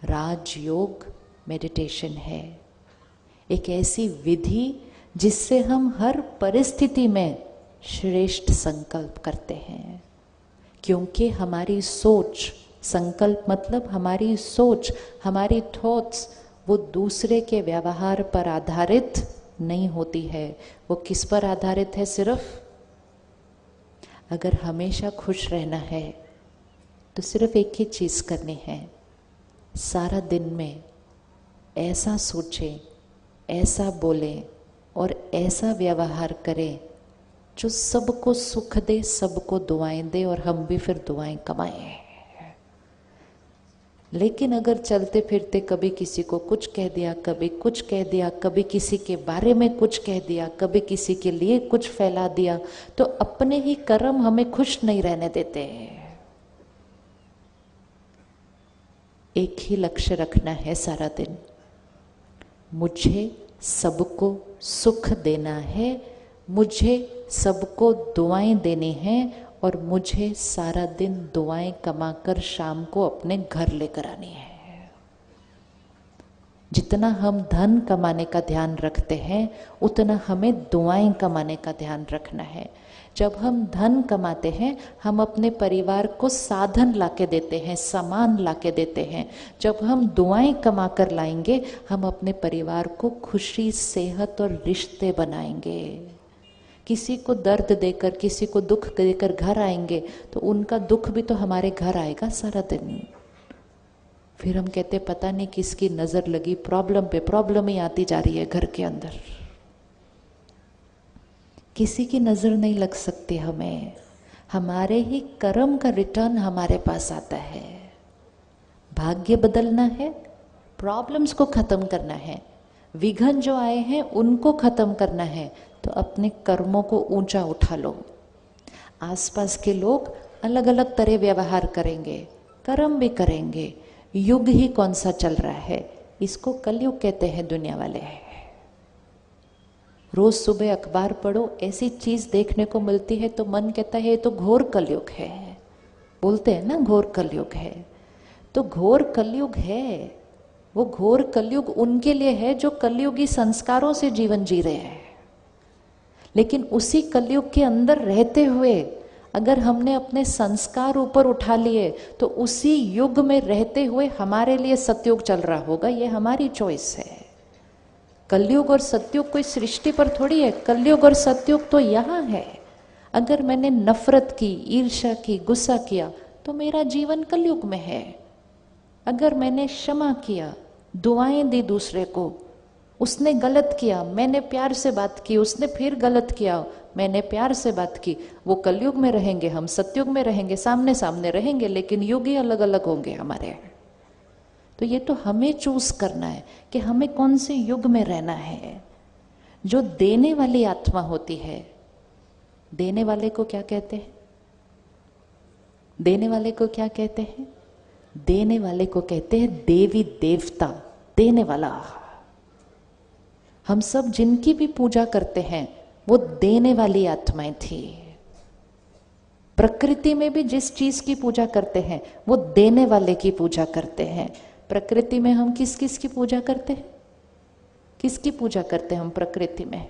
राजयोग meditation है, एक ऐसी विधि जिससे हम हर परिस्थिति में श्रेष्ठ संकल्प करते हैं। क्योंकि हमारी सोच, संकल्प मतलब हमारी सोच, हमारी थॉट्स, वो दूसरे के व्यवहार पर आधारित नहीं होती है। वो किस पर आधारित है? सिर्फ अगर हमेशा खुश रहना है तो सिर्फ एक ही चीज करनी है, सारा दिन में ऐसा सोचें, ऐसा बोलें और ऐसा व्यवहार करें जो सबको सुख दे, सबको दुआएं दे और हम भी फिर दुआएं कमाएं। लेकिन अगर चलते फिरते कभी किसी को कुछ कह दिया, कभी कुछ कह दिया, कभी किसी के बारे में कुछ कह दिया, कभी किसी के लिए कुछ फैला दिया, तो अपने ही कर्म हमें खुश नहीं रहने देते हैं। एक ही लक्ष्य रखना है सारा दिन, मुझे सबको सुख देना है, मुझे सबको दुआएं देनी हैं और मुझे सारा दिन दुआएं कमाकर शाम को अपने घर लेकर आनी है। जितना हम धन कमाने का ध्यान रखते हैं उतना हमें दुआएं कमाने का ध्यान रखना है। जब हम धन कमाते हैं हम अपने परिवार को साधन लाके देते हैं, सामान लाके देते हैं। जब हम दुआएं कमा कर लाएंगे हम अपने परिवार को खुशी, सेहत और रिश्ते बनाएंगे। किसी को दर्द देकर, किसी को दुख देकर घर आएंगे तो उनका दुख भी तो हमारे घर आएगा सारा दिन। फिर हम कहते पता नहीं किसकी नजर लगी, प्रॉब्लम पे प्रॉब्लम ही आती जा रही है घर के अंदर। किसी की नजर नहीं लग सकती हमें, हमारे ही कर्म का रिटर्न हमारे पास आता है। भाग्य बदलना है, प्रॉब्लम्स को खत्म करना है, विघ्न जो आए हैं उनको खत्म करना है, तो अपने कर्मों को ऊंचा उठा लो। आसपास के लोग अलग अलग तरह व्यवहार करेंगे, कर्म भी करेंगे। युग ही कौन सा चल रहा है, इसको कलयुग कहते हैं दुनिया वाले। रोज सुबह अखबार पढ़ो, ऐसी चीज देखने को मिलती है तो मन कहता है ये तो घोर कलयुग है। बोलते हैं ना घोर कलयुग है, तो घोर कलयुग है। वो घोर कलयुग उनके लिए है जो कलयुगी संस्कारों से जीवन जी रहे हैं। लेकिन उसी कलयुग के अंदर रहते हुए अगर हमने अपने संस्कार ऊपर उठा लिए तो उसी युग में रहते हुए हमारे लिए सतयुग चल रहा होगा। ये हमारी चॉइस है। कलयुग और सतयुग कोई सृष्टि पर थोड़ी है, कलयुग और सतयुग तो यहाँ है। अगर मैंने नफरत की, ईर्ष्या की, गुस्सा किया तो मेरा जीवन कलयुग में है। अगर मैंने क्षमा किया, दुआएं दी दूसरे को, उसने गलत किया, मैंने प्यार से बात की, उसने फिर गलत किया, मैंने प्यार से बात की, वो कलयुग में रहेंगे, हम सतयुग में रहेंगे, सामने सामने रहेंगे, लेकिन युग ही अलग अलग होंगे हमारे। तो ये तो हमें चूज करना है कि हमें कौन से युग में रहना है। जो देने वाली आत्मा होती है, देने वाले को क्या कहते हैं? देने वाले को क्या कहते हैं? देने वाले को कहते हैं देवी देवता, देने वाला। हम सब जिनकी भी पूजा करते हैं वो देने वाली आत्माएं थी। प्रकृति में भी जिस चीज की पूजा करते हैं वो देने वाले की पूजा करते हैं। प्रकृति में हम किस किस की पूजा करते हैं? किसकी पूजा करते हैं हम प्रकृति में?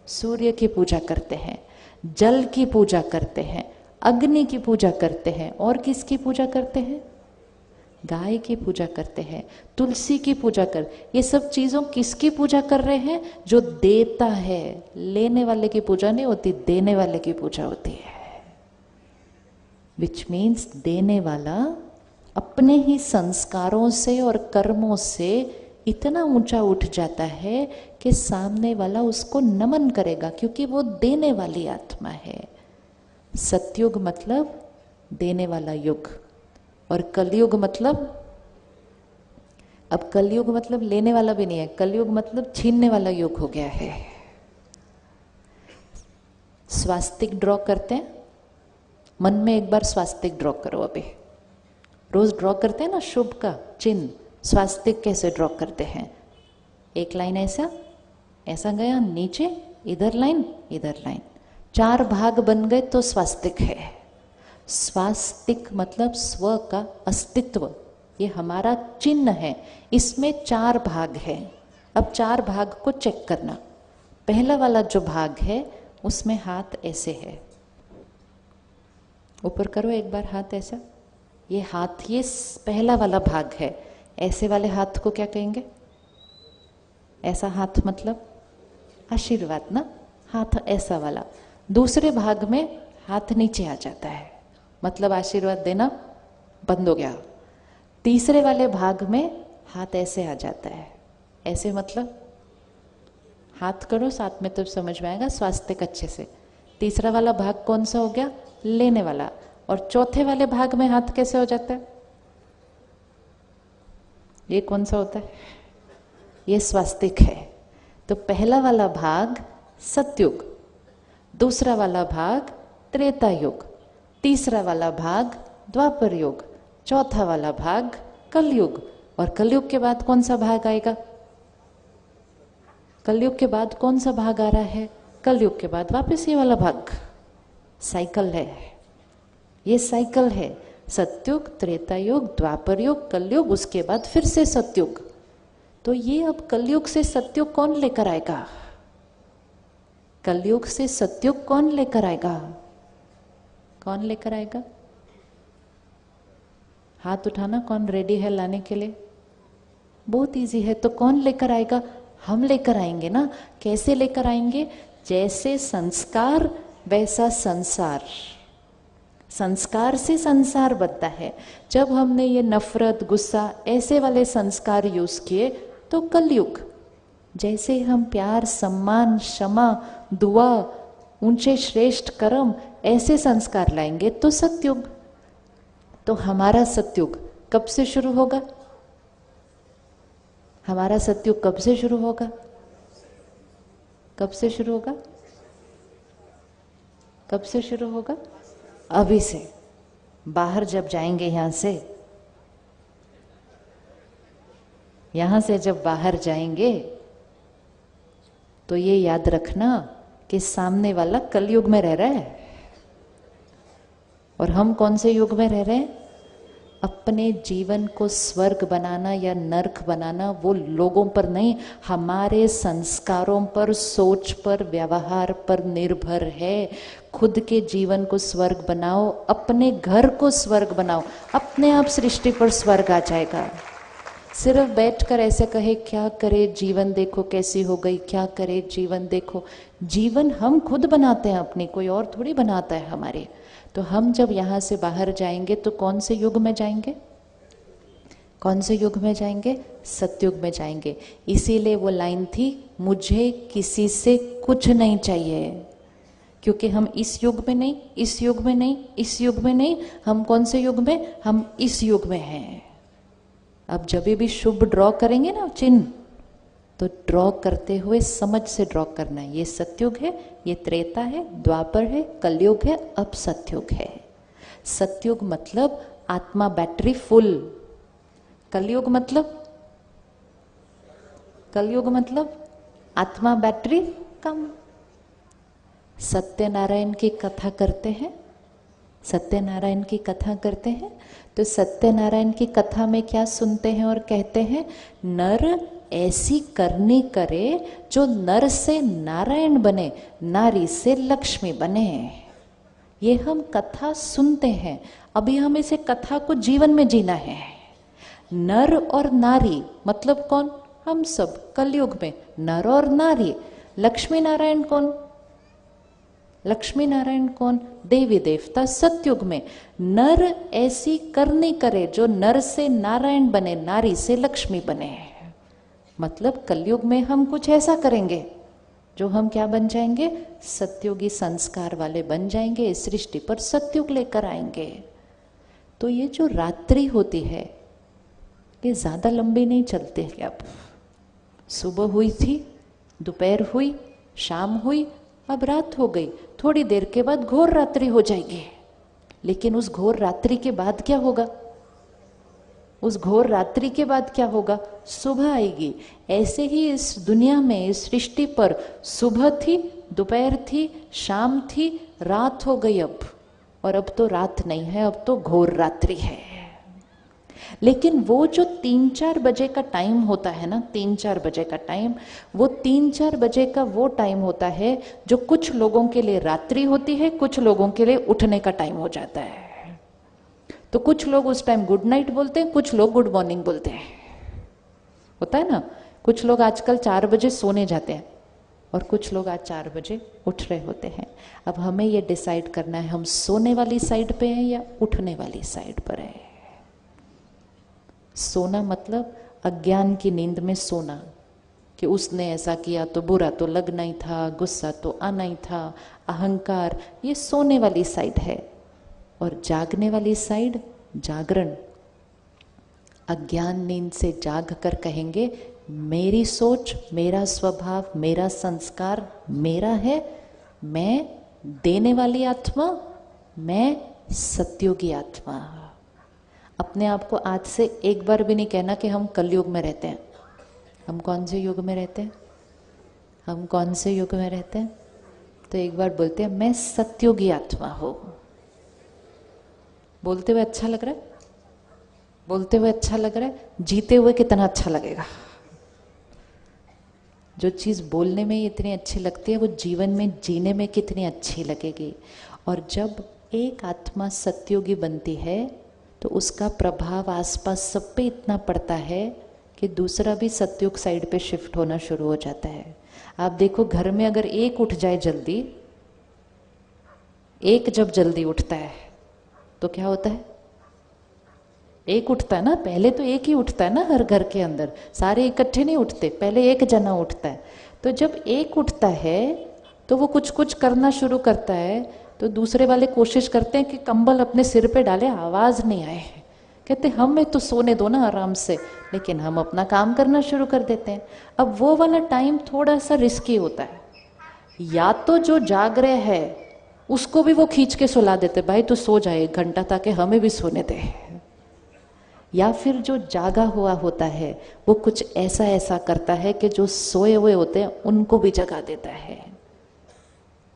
सूर्य की पूजा करते हैं, जल की पूजा करते हैं, अग्नि की पूजा करते हैं, और किसकी पूजा करते हैं? गाय की पूजा करते हैं, तुलसी की पूजा कर। ये सब चीजों किसकी पूजा कर रहे हैं? जो देता है। लेने वाले की पूजा नहीं होती, देने वाले की पूजा होती है। विच मीन्स देने वाला अपने ही संस्कारों से और कर्मों से इतना ऊंचा उठ जाता है कि सामने वाला उसको नमन करेगा, क्योंकि वो देने वाली आत्मा है। सतयुग मतलब देने वाला युग, और कलयुग मतलब, अब कलयुग मतलब लेने वाला भी नहीं है, कलयुग मतलब छीनने वाला युग हो गया है। स्वास्तिक ड्रॉ करते हैं, मन में एक बार स्वास्तिक ड्रॉ करो। अभी रोज ड्रॉ करते हैं ना शुभ का चिन्ह, स्वास्तिक कैसे ड्रॉ करते हैं? एक लाइन ऐसा, ऐसा गया नीचे, इधर लाइन, इधर लाइन, 4 भाग बन गए तो स्वास्तिक है। स्वास्तिक मतलब स्व का अस्तित्व, ये हमारा चिन्ह है। इसमें 4 भाग है। अब 4 भाग को चेक करना। पहला वाला जो भाग है उसमें हाथ ऐसे है, ऊपर करो एक बार हाथ ऐसा। ये हाथ, ये पहला वाला भाग है। ऐसे वाले हाथ को क्या कहेंगे? ऐसा हाथ मतलब आशीर्वाद ना, हाथ ऐसा वाला। दूसरे भाग में हाथ नीचे आ जाता है, मतलब आशीर्वाद देना बंद हो गया। तीसरे वाले भाग में हाथ ऐसे आ जाता है, ऐसे मतलब हाथ करो साथ में तो समझ में आएगा स्वास्थ्य अच्छे से। तीसरा वाला भाग कौन सा हो गया? लेने वाला। और चौथे वाले भाग में हाथ कैसे हो जाता है? ये कौन सा होता है? ये स्वास्तिक है। तो पहला वाला भाग सतयुग, दूसरा वाला भाग त्रेता युग, तीसरा वाला भाग द्वापर युग, चौथा वाला भाग कलयुग। और कलयुग के बाद कौन सा भाग आएगा? कलयुग के बाद कौन सा भाग आ रहा है? कलयुग के बाद वापस ये वाला भाग। साइकिल है, ये साइकिल है। सतयुग, त्रेता युग, द्वापर युग, कलयुग, उसके बाद फिर से सतयुग। तो ये अब कलयुग से सतयुग कौन लेकर आएगा? कलयुग से सतयुग कौन लेकर आएगा? कौन लेकर आएगा? हाथ उठाना, कौन रेडी है लाने के लिए? बहुत इजी है। तो कौन लेकर आएगा? हम लेकर आएंगे ना। कैसे लेकर आएंगे? जैसे संस्कार वैसा संसार। संस्कार से संसार बनता है। जब हमने ये नफरत, गुस्सा ऐसे वाले संस्कार यूज किए तो कलयुग। जैसे हम प्यार, सम्मान, क्षमा, दुआ, ऊंचे श्रेष्ठ कर्म ऐसे संस्कार लाएंगे तो सतयुग। तो हमारा सतयुग कब से शुरू होगा? हमारा सतयुग कब से शुरू होगा? कब से शुरू होगा? कब से शुरू होगा? अभी से। बाहर जब जाएंगे यहां से जब बाहर जाएंगे तो ये याद रखना कि सामने वाला कलयुग में रह रहा है और हम कौन से युग में रह रहे हैं? अपने जीवन को स्वर्ग बनाना या नरक बनाना वो लोगों पर नहीं, हमारे संस्कारों पर, सोच पर, व्यवहार पर निर्भर है। खुद के जीवन को स्वर्ग बनाओ, अपने घर को स्वर्ग बनाओ, अपने आप सृष्टि पर स्वर्ग आ जाएगा। सिर्फ बैठकर ऐसे कहे क्या करे जीवन देखो कैसी हो गई, क्या करे जीवन देखो। जीवन हम खुद बनाते हैं अपनी, कोई और थोड़ी बनाता है हमारे। तो हम जब यहाँ से बाहर जाएंगे तो कौन से युग में जाएंगे? कौन से युग में जाएंगे? सतयुग में जाएंगे। इसीलिए वो लाइन थी, मुझे किसी से कुछ नहीं चाहिए। क्योंकि हम इस युग में नहीं, इस युग में नहीं, इस युग में नहीं, हम कौन से युग में? हम इस युग में हैं। अब जब भी शुभ ड्रॉ करेंगे ना चिन्ह, तो ड्रॉ करते हुए समझ से ड्रॉ करना है। ये सतयुग है, ये त्रेता है, द्वापर है, कलयुग है, अब सतयुग है। सतयुग मतलब आत्मा बैटरी फुल। कलयुग मतलब आत्मा बैटरी कम। सत्यनारायण की कथा करते हैं, सत्यनारायण की कथा करते हैं तो सत्यनारायण की कथा में क्या सुनते हैं और कहते हैं? नर ऐसी करनी करे जो नर से नारायण बने, नारी से लक्ष्मी बने। ये हम कथा सुनते हैं, अभी हम इसे कथा को जीवन में जीना है। नर और नारी मतलब कौन? हम सब कलयुग में नर और नारी। लक्ष्मी नारायण कौन? लक्ष्मी नारायण कौन? देवी देवता सतयुग में। नर ऐसी करनी करे जो नर से नारायण बने, नारी से लक्ष्मी बने। मतलब कलयुग में हम कुछ ऐसा करेंगे जो हम क्या बन जाएंगे? सतयुगी संस्कार वाले बन जाएंगे, इस सृष्टि पर सतयुग लेकर आएंगे। तो ये जो रात्रि होती है ये ज्यादा लंबी नहीं चलती है। अब सुबह हुई थी, दोपहर हुई, शाम हुई, अब रात हो गई। थोड़ी देर के बाद घोर रात्रि हो जाएगी। लेकिन उस घोर रात्रि के बाद क्या होगा? उस घोर रात्रि के बाद क्या होगा? सुबह आएगी। ऐसे ही इस दुनिया में, इस सृष्टि पर सुबह थी, दोपहर थी, शाम थी, रात हो गई अब। और अब तो रात नहीं है, अब तो घोर रात्रि है। लेकिन वो जो 3-4 बजे का टाइम होता है ना, 3-4 बजे का टाइम, वो 3-4 बजे का वो टाइम होता है जो कुछ लोगों के लिए रात्रि होती है, कुछ लोगों के लिए उठने का टाइम हो जाता है। तो कुछ लोग उस टाइम गुड नाइट बोलते हैं, कुछ लोग गुड मॉर्निंग बोलते हैं। होता है ना, कुछ लोग आजकल 4 बजे सोने जाते हैं और कुछ लोग आज 4 बजे उठ रहे होते हैं। अब हमें ये डिसाइड करना है हम सोने वाली साइड पे हैं या उठने वाली साइड पर है। सोना मतलब अज्ञान की नींद में सोना, कि उसने ऐसा किया तो बुरा तो लगना ही था, गुस्सा तो आना ही था, अहंकार, ये सोने वाली साइड है। और जागने वाली साइड जागरण, अज्ञान नींद से जाग कर कहेंगे मेरी सोच, मेरा स्वभाव, मेरा संस्कार मेरा है, मैं देने वाली आत्मा, मैं सत्योगी आत्मा। अपने आप को आज से एक बार भी नहीं कहना कि हम कलयुग में रहते हैं। हम कौन से युग में रहते हैं? हम कौन से युग में रहते हैं? तो एक बार बोलते हैं मैं सत्योगी आत्मा हूं। बोलते हुए अच्छा लग रहा है? बोलते हुए अच्छा लग रहा है? जीते हुए कितना अच्छा लगेगा। जो चीज़ बोलने में इतनी अच्छी लगती है वो जीवन में जीने में कितनी अच्छी लगेगी। और जब एक आत्मा सत्योगी बनती है तो उसका प्रभाव आसपास सब पे इतना पड़ता है कि दूसरा भी सत्युग साइड पे शिफ्ट होना शुरू हो जाता है। आप देखो घर में अगर एक उठ जाए जल्दी, एक जब जल्दी उठता है तो क्या होता है? एक उठता है ना, पहले तो एक ही उठता है ना, हर घर के अंदर सारे इकट्ठे नहीं उठते, पहले एक जना उठता है। तो जब एक उठता है तो वो कुछ कुछ करना शुरू करता है, तो दूसरे वाले कोशिश करते हैं कि कंबल अपने सिर पे डाले, आवाज नहीं आए। कहते हमें तो सोने दो ना आराम से, लेकिन हम अपना काम करना शुरू कर देते हैं। अब वो वाला टाइम थोड़ा सा रिस्की होता है। या तो जो जाग रहे है उसको भी वो खींच के सुला देते, भाई तू सो जाए 1 घंटा ताकि हमें भी सोने दे। या फिर जो जागा हुआ होता है वो कुछ ऐसा ऐसा करता है कि जो सोए हुए होते हैं उनको भी जगा देता है।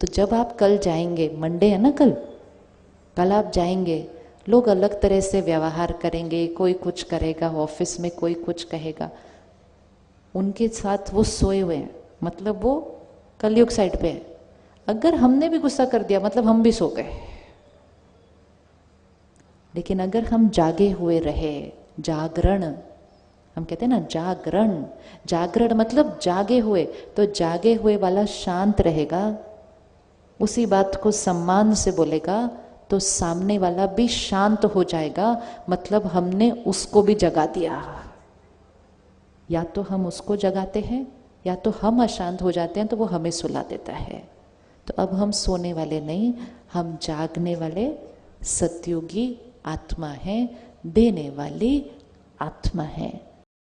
तो जब आप कल जाएंगे, मंडे है ना कल आप जाएंगे, लोग अलग तरह से व्यवहार करेंगे, कोई कुछ करेगा, ऑफिस में कोई कुछ कहेगा, उनके साथ वो सोए हुए हैं, मतलब वो कलयुग साइड पे है। अगर हमने भी गुस्सा कर दिया मतलब हम भी सो गए। लेकिन अगर हम जागे हुए रहे, जागरण हम कहते हैं ना, जागरण, जागरण मतलब जागे हुए, तो जागे हुए वाला शांत रहेगा, उसी बात को सम्मान से बोलेगा तो सामने वाला भी शांत हो जाएगा, मतलब हमने उसको भी जगा दिया। या तो हम उसको जगाते हैं या तो हम अशांत हो जाते हैं तो वो हमें सुला देता है। तो अब हम सोने वाले नहीं, हम जागने वाले सत्योगी आत्मा है, देने वाली आत्मा है।